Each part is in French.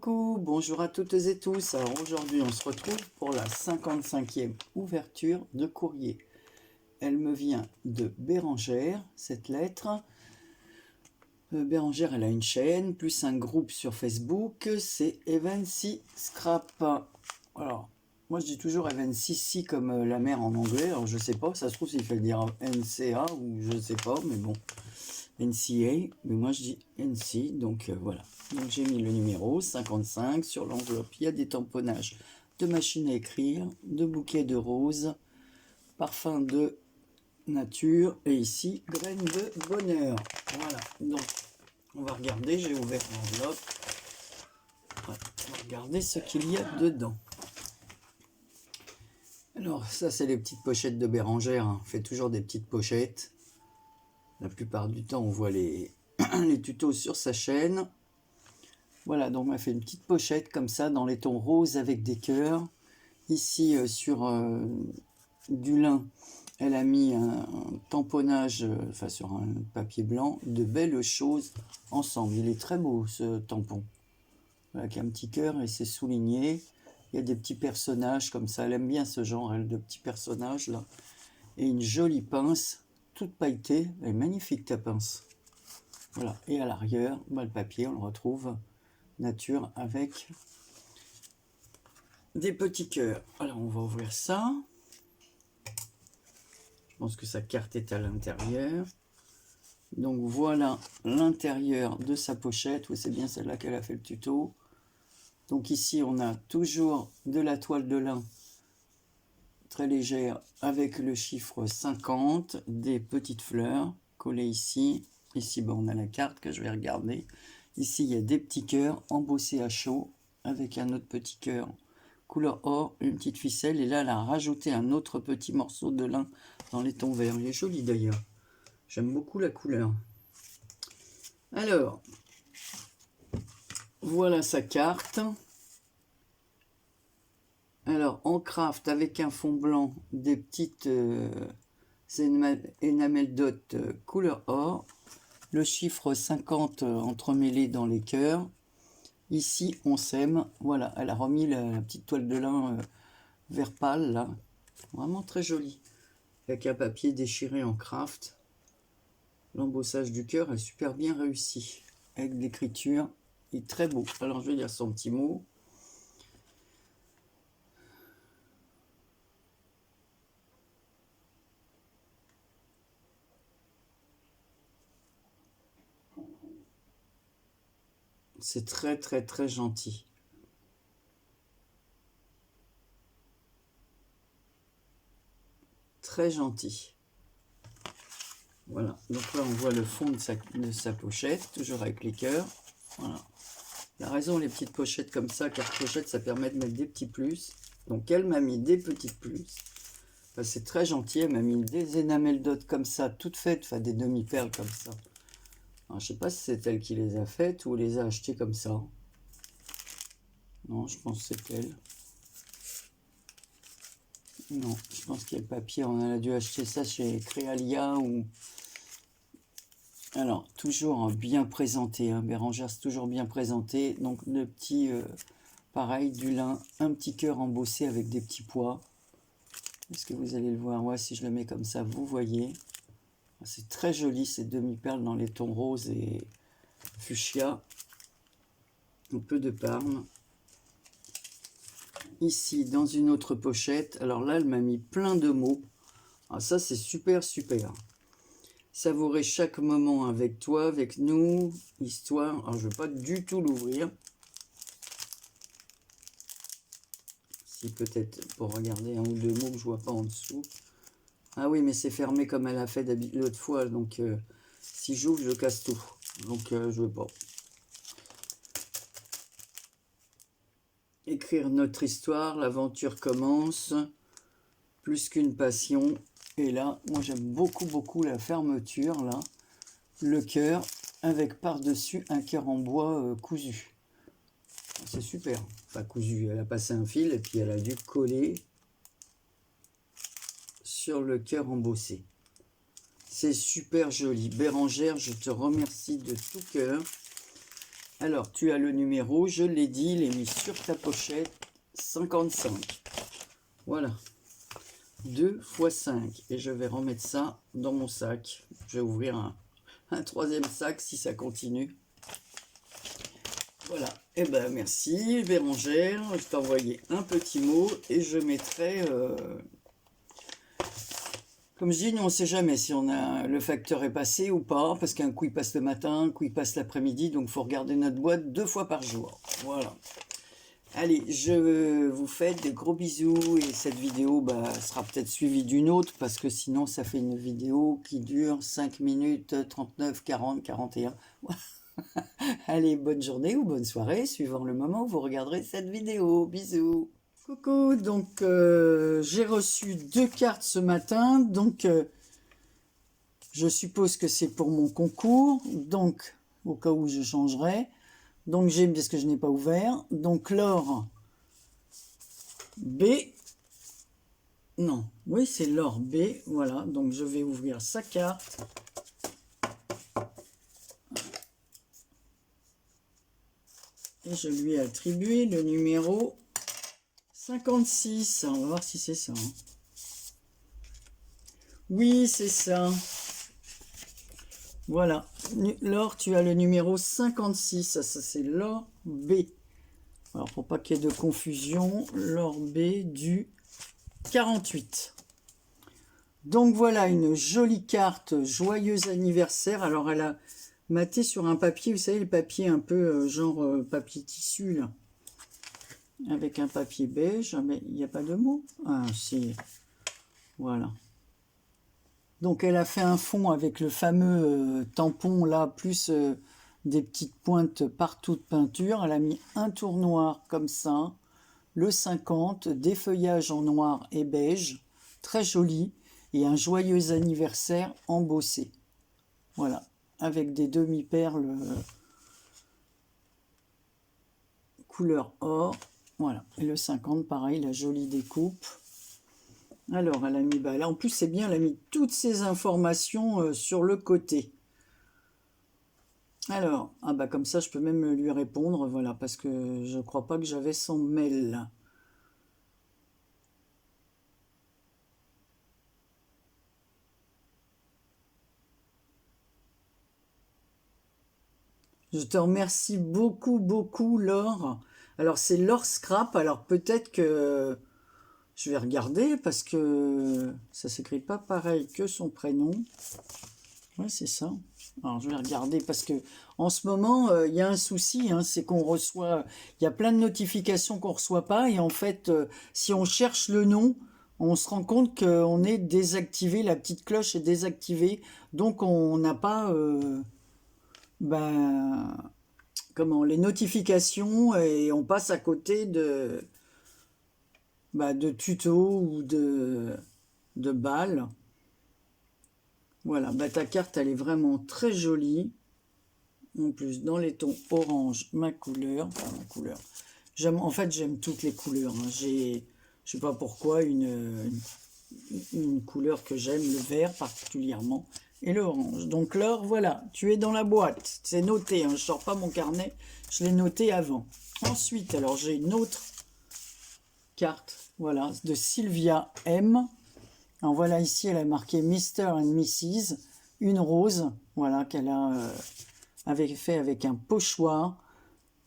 Coucou, bonjour à toutes et tous. Alors aujourd'hui on se retrouve pour la 55e ouverture de courrier. Elle me vient de Bérangère, cette lettre. Bérangère, elle a une chaîne, plus un groupe sur Facebook, c'est Evancy Scrap. Alors, moi je dis toujours Evancy comme la mer en anglais, alors je sais pas, ça se trouve s'il fait dire NCA ou je sais pas, mais bon, NCA, mais moi je dis NC, donc voilà. Donc j'ai mis le numéro 55 sur l'enveloppe, il y a des tamponnages de machine à écrire, de bouquets de roses, parfum de nature et ici graines de bonheur. Voilà, donc on va regarder, j'ai ouvert l'enveloppe, on va regarder ce qu'il y a dedans. Alors ça c'est les petites pochettes de Bérangère, on fait toujours des petites pochettes, la plupart du temps on voit les tutos sur sa chaîne. Voilà, donc on m'a fait une petite pochette comme ça dans les tons roses avec des cœurs. Ici sur du lin, elle a mis un tamponnage, enfin sur un papier blanc, de belles choses ensemble. Il est très beau ce tampon. Voilà, avec un petit cœur et c'est souligné. Il y a des petits personnages comme ça. Elle aime bien ce genre, elle, de petits personnages là. Et une jolie pince, toute pailletée. Elle est magnifique ta pince. Voilà, et à l'arrière, bah, le papier, on le retrouve nature avec des petits cœurs. Alors on va ouvrir ça. Je pense que sa carte est à l'intérieur. Donc voilà l'intérieur de sa pochette. Oui, c'est bien celle-là qu'elle a fait le tuto. Donc ici on a toujours de la toile de lin très légère avec le chiffre 50, des petites fleurs collées ici. Ici on a la carte que je vais regarder. Ici il y a des petits cœurs embossés à chaud avec un autre petit cœur couleur or, une petite ficelle, et là elle a rajouté un autre petit morceau de lin dans les tons verts. Il est joli d'ailleurs, j'aime beaucoup la couleur. Alors voilà sa carte. Alors en craft avec un fond blanc, des petites enamel dot couleur or, le chiffre 50 entremêlé dans les cœurs. Ici on s'aime, voilà, elle a remis la petite toile de lin vert pâle là, vraiment très jolie, avec un papier déchiré en craft. L'embossage du cœur est super bien réussi, avec l'écriture, il est très beau. Alors je vais lire son petit mot. C'est très très très gentil. Très gentil. Voilà, donc là on voit le fond de sa pochette, toujours avec les cœurs. Voilà. Il a raison, les petites pochettes comme ça, carte pochette, ça permet de mettre des petits plus. Donc elle m'a mis des petites plus. Enfin, c'est très gentil, elle m'a mis des enamel dot comme ça, toutes faites, enfin des demi-perles comme ça. Alors, je sais pas si c'est elle qui les a faites ou les a achetées comme ça. Non, je pense que c'est elle. Non, je pense qu'il y a le papier, on a dû acheter ça chez Créalia ou... Alors, toujours bien présenté, hein. Bérangère, c'est toujours bien présenté. Donc, le petit, pareil, du lin, un petit cœur embossé avec des petits pois. Est-ce que vous allez le voir? Ouais, si je le mets comme ça, vous voyez. C'est très joli, ces demi-perles dans les tons roses et fuchsia. Un peu de Parme. Ici, dans une autre pochette. Alors là, elle m'a mis plein de mots. Ah, ça, c'est super, super. Savourer chaque moment avec toi, avec nous. Histoire. Alors, je ne vais pas du tout l'ouvrir. Si peut-être pour regarder un ou deux mots que je vois pas en dessous. Ah oui, mais c'est fermé comme elle a fait l'autre fois. Donc, si j'ouvre, je casse tout. Donc, je veux pas. Écrire notre histoire, l'aventure commence. Plus qu'une passion. Et là, moi j'aime beaucoup, beaucoup la fermeture, là. Le cœur, avec par-dessus un cœur en bois cousu. C'est super. Enfin, cousu, elle a passé un fil et puis elle a dû coller sur le cœur embossé. C'est super joli. Bérangère, je te remercie de tout cœur. Alors, tu as le numéro, je l'ai dit, il est mis sur ta pochette, 55. Voilà. 2 x 5. Et je vais remettre ça dans mon sac. Je vais ouvrir un troisième sac si ça continue. Voilà. Et ben merci Bérangère. Je t'ai envoyé un petit mot et je mettrai... Comme je dis, nous on ne sait jamais si le facteur est passé ou pas, parce qu'un coup il passe le matin, un coup il passe l'après-midi, donc il faut regarder notre boîte 2 fois par jour. Voilà. Allez, je vous fais des gros bisous et cette vidéo sera peut-être suivie d'une autre, parce que sinon ça fait une vidéo qui dure 5 minutes 39, 40, 41. Allez, bonne journée ou bonne soirée, suivant le moment où vous regarderez cette vidéo. Bisous. Coucou, donc j'ai reçu 2 cartes ce matin, donc je suppose que c'est pour mon concours, donc au cas où je changerai. Donc j'ai, parce que je n'ai pas ouvert, donc l'or B, non, oui c'est l'or B, voilà, donc je vais ouvrir sa carte. Et je lui ai attribué le numéro 56, on va voir si c'est ça. Oui, c'est ça. Voilà, Laure, tu as le numéro 56, ça c'est l'or B. Alors, pour pas qu'il y ait de confusion, l'or B du 48. Donc voilà, une jolie carte, joyeux anniversaire. Alors, elle a maté sur un papier, vous savez, le papier un peu genre papier tissu, là. Avec un papier beige, mais il n'y a pas de mots. Ah, si. Voilà. Donc elle a fait un fond avec le fameux tampon là, plus des petites pointes partout de peinture. Elle a mis un tour noir comme ça, le 50, des feuillages en noir et beige, très joli, et un joyeux anniversaire embossé. Voilà, avec des demi-perles couleur or. Voilà, et le 50, pareil, la jolie découpe. Alors, elle a mis, là, en plus, c'est bien, elle a mis toutes ces informations sur le côté. Alors, comme ça, je peux même lui répondre, voilà, parce que je ne crois pas que j'avais son mail. Je te remercie beaucoup, beaucoup, Laure. Alors, c'est Laure Scrap, alors peut-être que je vais regarder, parce que ça ne s'écrit pas pareil que son prénom. Ouais, c'est ça. Alors, je vais regarder parce que en ce moment, il y a un souci, hein, c'est qu'on reçoit, il y a plein de notifications qu'on reçoit pas et en fait, si on cherche le nom, on se rend compte qu'on est désactivé, la petite cloche est désactivée, donc on n'a pas, ben, comment, les notifications et on passe à côté de tutos ou de balles. Voilà, ta carte, elle est vraiment très jolie. En plus, dans les tons orange, ma couleur. En fait, j'aime toutes les couleurs. Hein. Je sais pas pourquoi, une couleur que j'aime, le vert particulièrement, et le orange. Donc l'or, voilà, tu es dans la boîte. C'est noté, hein. Je sors pas mon carnet, je l'ai noté avant. Ensuite, alors j'ai une autre carte, voilà, de Sylvia M. Alors voilà, ici, elle a marqué Mr. and Mrs. Une rose, voilà, qu'elle a fait avec un pochoir.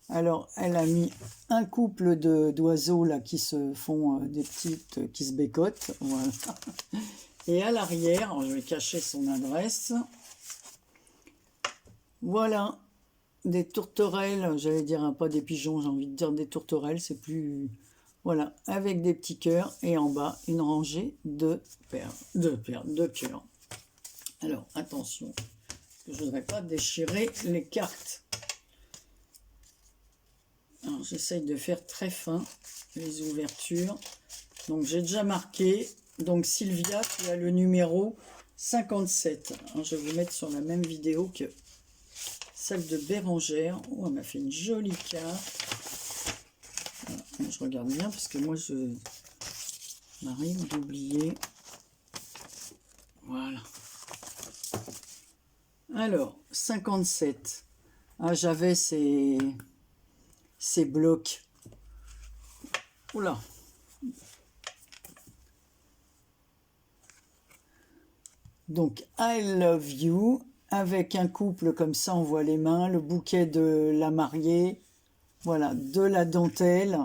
Alors, elle a mis un couple d'oiseaux là qui se font des petites, qui se bécotent. Voilà. Et à l'arrière, je vais cacher son adresse. Voilà, des tourterelles, j'allais dire, hein, pas des pigeons, j'ai envie de dire des tourterelles, c'est plus... Voilà, avec des petits cœurs et en bas, une rangée de cœurs. Alors, attention, je ne voudrais pas déchirer les cartes. Alors, j'essaye de faire très fin les ouvertures. Donc, j'ai déjà marqué. Donc, Sylvia, tu as le numéro 57. Alors, je vais vous mettre sur la même vidéo que celle de Bérangère. Oh, elle m'a fait une jolie carte. Voilà, je regarde bien parce que moi, je m'arrive d'oublier. Voilà. Alors, 57. Ah, j'avais ces blocs. Oula. Donc, I love you. Avec un couple comme ça, on voit les mains, le bouquet de la mariée. Voilà, de la dentelle.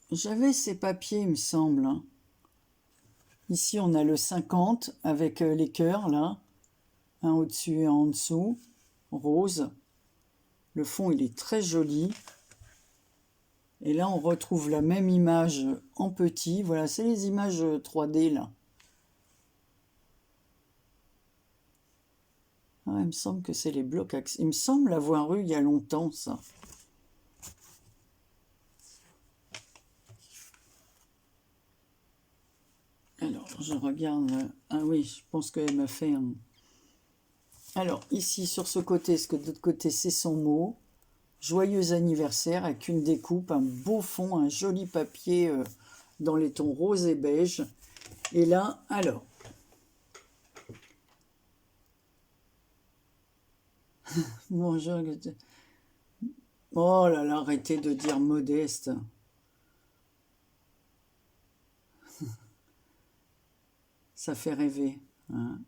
J'avais ces papiers, il me semble. Hein. Ici, on a le 50 avec les cœurs, là. Un au-dessus et un en dessous. Rose. Le fond, il est très joli. Et là, on retrouve la même image en petit. Voilà, c'est les images 3D, là. Ah, il me semble que c'est les blocs. Il me semble l'avoir eu il y a longtemps, ça. Alors, je regarde. Ah oui, je pense qu'elle m'a fait un... Alors, ici, sur ce côté, est-ce que de l'autre côté, c'est son mot? Joyeux anniversaire, avec une découpe, un beau fond, un joli papier dans les tons rose et beige. Et là, alors... Bonjour. Oh là là, arrêtez de dire modeste. Ça fait rêver. Hein.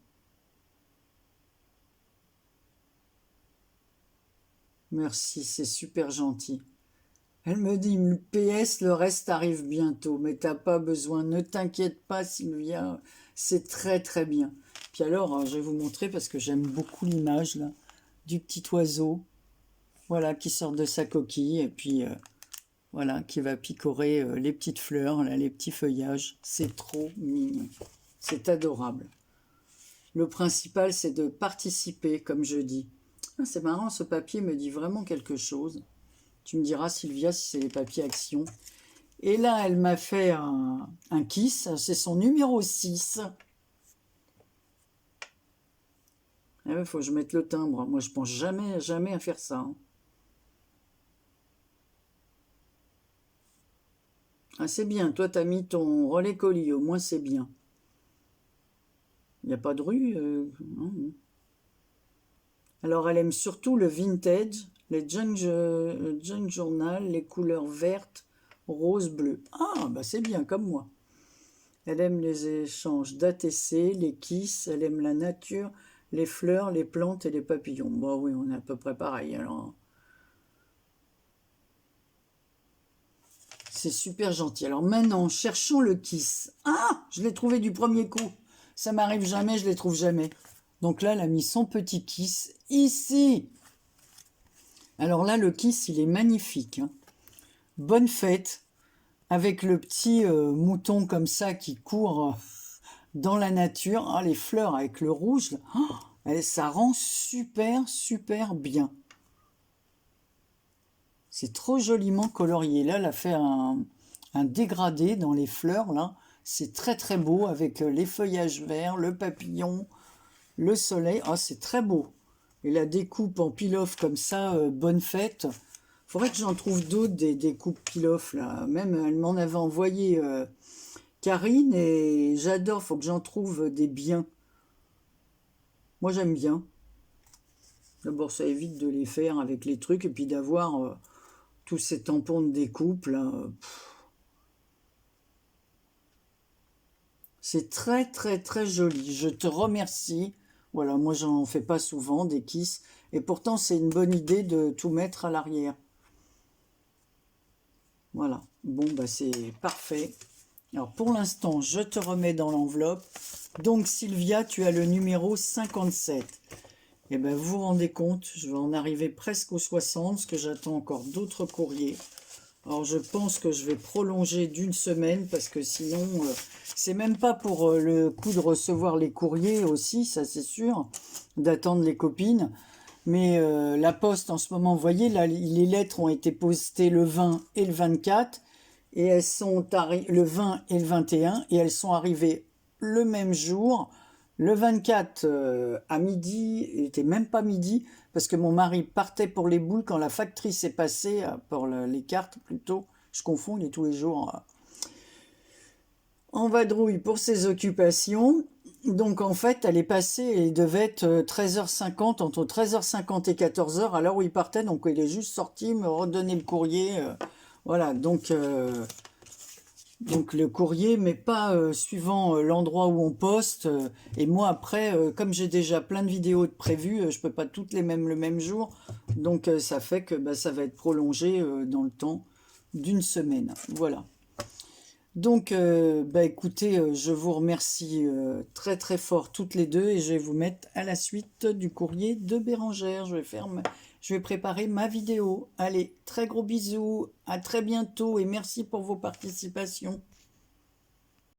Merci, c'est super gentil. Elle me dit, le PS, le reste arrive bientôt, mais t'as pas besoin, ne t'inquiète pas Sylvia, c'est très très bien. Puis alors, je vais vous montrer parce que j'aime beaucoup l'image là, du petit oiseau, voilà, qui sort de sa coquille et puis voilà, qui va picorer les petites fleurs, là, les petits feuillages. C'est trop mignon, c'est adorable. Le principal, c'est de participer, comme je dis. Ah, c'est marrant, ce papier me dit vraiment quelque chose. Tu me diras, Sylvia, si c'est les papiers Action. Et là, elle m'a fait un kiss. C'est son numéro 6. Il faut que je mette le timbre. Moi, je pense jamais, jamais à faire ça. Hein. Ah, c'est bien. Toi, tu as mis ton relais colis. Au moins, c'est bien. Il n'y a pas de rue non. Alors, elle aime surtout le vintage, les junk journal, les couleurs vertes, rose, bleu. Ah, bah c'est bien, comme moi. Elle aime les échanges d'ATC, les kisses, elle aime la nature, les fleurs, les plantes et les papillons. Bah oui, on est à peu près pareil, alors. C'est super gentil. Alors maintenant, cherchons le kiss. Ah, je l'ai trouvé du premier coup. Ça m'arrive jamais, je les trouve jamais. Donc là, elle a mis son petit kiss ici. Alors là, le kiss, il est magnifique. Hein. Bonne fête, avec le petit mouton comme ça qui court dans la nature. Ah, les fleurs avec le rouge, là. Ça rend super, super bien. C'est trop joliment colorié. Là, elle a fait un dégradé dans les fleurs, là. C'est très, très beau avec les feuillages verts, le papillon, le soleil. Ah, c'est très beau. Et la découpe en pile-off comme ça, bonne fête. Faudrait que j'en trouve d'autres, des découpes pile-off, là. Même, elle m'en avait envoyé Karine, et j'adore. Faut que j'en trouve des biens. Moi, j'aime bien. D'abord, ça évite de les faire avec les trucs, et puis d'avoir tous ces tampons de découpe, là. C'est très, très, très joli. Je te remercie. Voilà, moi, j'en fais pas souvent, des kisses. Et pourtant, c'est une bonne idée de tout mettre à l'arrière. Voilà. Bon, bah, c'est parfait. Alors, pour l'instant, je te remets dans l'enveloppe. Donc, Sylvia, tu as le numéro 57. Et ben, vous vous rendez compte, je vais en arriver presque aux 60, parce que j'attends encore d'autres courriers. Alors, je pense que je vais prolonger d'une semaine, parce que sinon, c'est même pas pour le coup de recevoir les courriers aussi, ça c'est sûr, d'attendre les copines. Mais la poste en ce moment, vous voyez, là, les lettres ont été postées le 20 et le 24, et elles sont le 20 et le 21, et elles sont arrivées le même jour. Le 24 à midi, il n'était même pas midi, parce que mon mari partait pour les boules quand la factrice est passée, pour les cartes plutôt. Je confonds, il est tous les jours en vadrouille pour ses occupations. Donc en fait, elle est passée et il devait être 13h50, entre 13h50 et 14h, à l'heure où il partait. Donc il est juste sorti me redonner le courrier. Voilà, donc le courrier, mais pas suivant l'endroit où on poste. Et moi après, comme j'ai déjà plein de vidéos de prévues, je peux pas toutes les mêmes le même jour. Donc ça fait que bah, ça va être prolongé dans le temps d'une semaine. Voilà. Donc, bah écoutez, je vous remercie très très fort toutes les deux et je vais vous mettre à la suite du courrier de Bérangère. Je vais préparer ma vidéo. Allez, très gros bisous, à très bientôt et merci pour vos participations.